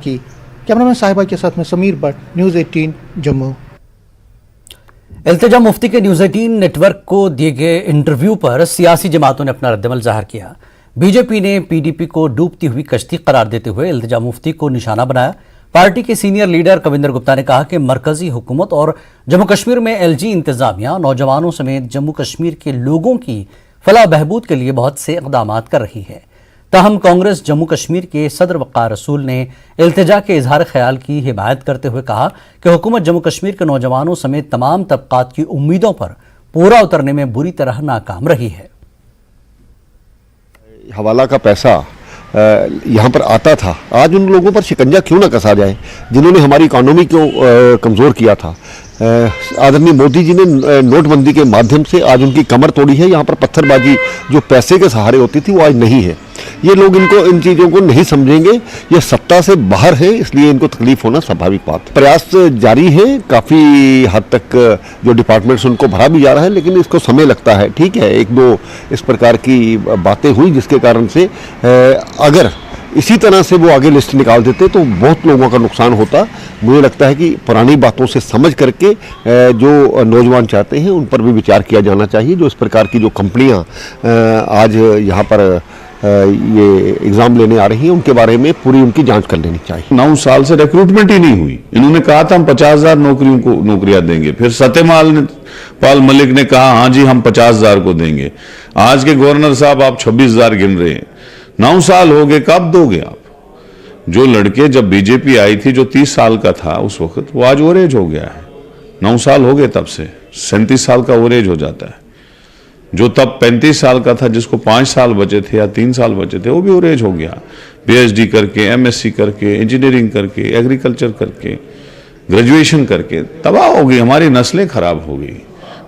की। कैमरामैन साहिबा के साथ में समीर भट्ट, न्यूज़ 18 जम्मू। इल्तिजा मुफ्ती के न्यूज़ 18 नेटवर्क को दिए गए इंटरव्यू पर सियासी जमातों ने अपना रद्दमल जाहिर किया। बीजेपी ने पीडीपी को डूबती हुई कश्ती करार देते हुए इल्तिजा मुफ्ती को निशाना बनाया। पार्टी के सीनियर लीडर कविंदर गुप्ता ने कहा कि मरकजी हुकूमत और जम्मू कश्मीर में एलजी इंतजामिया नौजवानों समेत जम्मू कश्मीर के लोगों की फलाह बहबूद के लिए बहुत से इक़दाम कर रही है। ताहम कांग्रेस जम्मू कश्मीर के सदर वक़ार रसूल ने इल्तिजा के इजहार ख्याल की हिमायत करते हुए कहा कि हुकूमत जम्मू कश्मीर के नौजवानों समेत तमाम तबकात की उम्मीदों पर पूरा उतरने में बुरी तरह नाकाम रही है। हवाला का पैसा यहाँ पर आता था, आज उन लोगों पर शिकंजा क्यों ना कसा जाए जिन्होंने हमारी इकोनॉमी को कमज़ोर किया था। आदरणीय मोदी जी ने नोटबंदी के माध्यम से आज उनकी कमर तोड़ी है। यहाँ पर पत्थरबाजी जो पैसे के सहारे होती थी वो आज नहीं है। ये लोग इन चीज़ों को नहीं समझेंगे। ये सत्ता से बाहर है, इसलिए इनको तकलीफ होना स्वाभाविक बात। प्रयास जारी है, काफ़ी हद तक जो डिपार्टमेंट्स उनको भरा भी जा रहा है, लेकिन इसको समय लगता है। ठीक है, एक दो इस प्रकार की बातें हुई जिसके कारण से अगर इसी तरह से वो आगे लिस्ट निकाल देते तो बहुत लोगों का नुकसान होता। मुझे लगता है कि पुरानी बातों से समझ करके जो नौजवान चाहते हैं उन पर भी विचार किया जाना चाहिए। जो इस प्रकार की जो कंपनियां आज यहाँ पर ये एग्ज़ाम लेने आ रही हैं उनके बारे में पूरी उनकी जांच कर लेनी चाहिए। 9 साल से रिक्रूटमेंट ही नहीं हुई। इन्होंने कहा था हम 50,000 नौकरियां देंगे, फिर सत्यपाल मलिक ने कहा हाँ जी हम 50,000 को देंगे। आज के गवर्नर साहब आप 26,000 गिन रहे हैं। 9 साल हो गए, कब दोगे आप? जो लड़के जब बीजेपी आई थी जो 30 साल का था उस वक्त, वो आज ओवरेज हो गया है। 9 साल हो गए, तब से 37 साल का ओवरेज हो जाता है। जो तब 35 साल का था जिसको 5 साल बचे थे या 3 साल बचे थे वो भी ओवरेज हो गया। पीएचडी करके, एमएससी करके, इंजीनियरिंग करके, एग्रीकल्चर करके, ग्रेजुएशन करके तबाह हो गई, हमारी नस्लें खराब हो गई।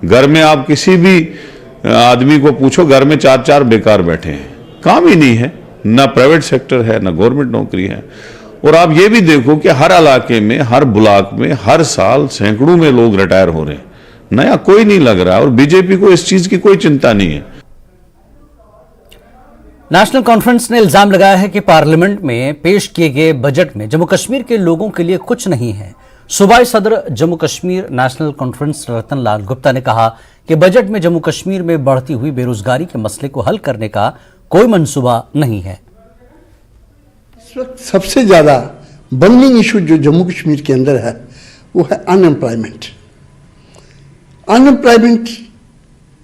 घर में आप किसी भी आदमी को पूछो, घर में 4-4 बेकार बैठे हैं, काम ही नहीं है, ना प्राइवेट सेक्टर है ना गवर्नमेंट नौकरी है। और आप ये भी देखो कि हर इलाके में, हर ब्लॉक में हर साल सैकड़ों में लोग रिटायर हो रहे हैं, नया कोई नहीं लग रहा और बीजेपी को इस चीज की कोई चिंता नहीं है। नेशनल कॉन्फ्रेंस ने इल्जाम लगाया है कि पार्लियामेंट में पेश किए गए बजट में जम्मू कश्मीर के लोगों के लिए कुछ नहीं है। सूबाई सदर जम्मू कश्मीर नेशनल कॉन्फ्रेंस रतन लाल गुप्ता ने कहा कि बजट में जम्मू कश्मीर में बढ़ती हुई बेरोजगारी के मसले को हल करने का कोई मंसूबा नहीं है। इस वक्त सबसे ज्यादा बर्निंग इशू जो जम्मू कश्मीर के अंदर है वो है अनएम्प्लॉयमेंट। अनएम्प्लॉयमेंट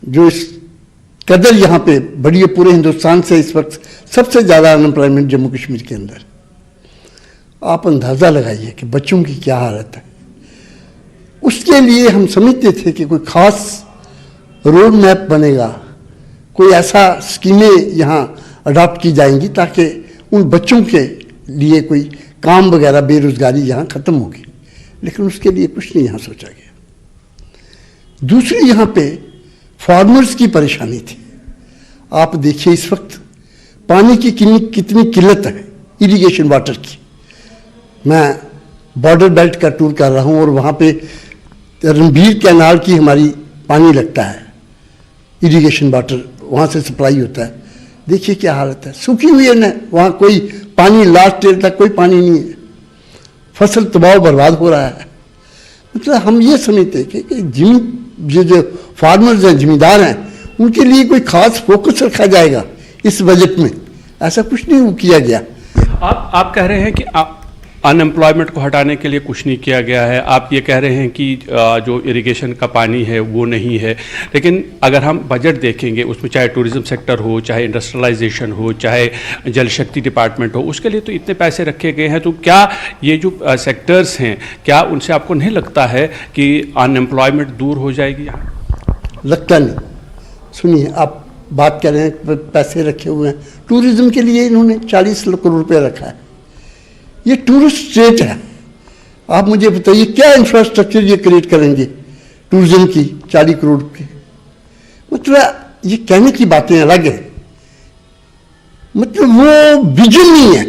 जो इस कदर यहाँ पे बढ़ी है पूरे हिंदुस्तान से, इस वक्त सबसे ज़्यादा अनएम्प्लॉयमेंट जम्मू कश्मीर के अंदर। आप अंदाज़ा लगाइए कि बच्चों की क्या हालत है। उसके लिए हम समझते थे कि कोई ख़ास रोड मैप बनेगा, कोई ऐसा स्कीमें यहाँ अडॉप्ट की जाएंगी ताकि उन बच्चों के लिए कोई काम वगैरह, बेरोज़गारी यहाँ ख़त्म होगी, लेकिन उसके लिए कुछ नहीं यहाँ सोचा गया। दूसरी यहाँ पे फार्मर्स की परेशानी थी। आप देखिए इस वक्त पानी की कितनी किल्लत है, इरिगेशन वाटर की। मैं बॉर्डर बेल्ट का टूर कर रहा हूँ और वहाँ पे रणबीर कैनाल की हमारी पानी लगता है, इरिगेशन वाटर वहाँ से सप्लाई होता है। देखिए क्या हालत है, सूखी हुई है ना, वहाँ कोई पानी, लास्ट ईयर तक कोई पानी नहीं है, फसल तबाह बर्बाद हो रहा है। मतलब हम ये समझते हैं कि जो फार्मर्स हैं, जमींदार हैं, उनके लिए कोई खास फोकस रखा जाएगा इस बजट में, ऐसा कुछ नहीं किया गया। आप कह रहे हैं कि अनएम्प्लॉयमेंट को हटाने के लिए कुछ नहीं किया गया है। आप ये कह रहे हैं कि जो इरिगेशन का पानी है वो नहीं है, लेकिन अगर हम बजट देखेंगे उसमें चाहे टूरिज्म सेक्टर हो, चाहे इंडस्ट्रियलाइजेशन हो, चाहे जल शक्ति डिपार्टमेंट हो, उसके लिए तो इतने पैसे रखे गए हैं। तो क्या ये जो सेक्टर्स हैं, क्या उनसे आपको नहीं लगता है कि अनएम्प्लॉयमेंट दूर हो जाएगी? लगता नहीं। सुनिए, आप बात कर रहे हैं पैसे रखे हुए हैं, टूरिज्म के लिए इन्होंने 40 करोड़ रुपया रखा है। ये टूरिस्ट स्टेट है, आप मुझे बताइए क्या इंफ्रास्ट्रक्चर ये क्रिएट करेंगे टूरिज्म की 40 करोड़ के? मतलब ये कहने की बातें अलग है, मतलब वो विजन नहीं है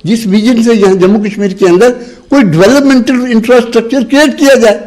जिस विजन से यहाँ जम्मू कश्मीर के अंदर कोई डेवलपमेंटल इंफ्रास्ट्रक्चर क्रिएट किया जाए।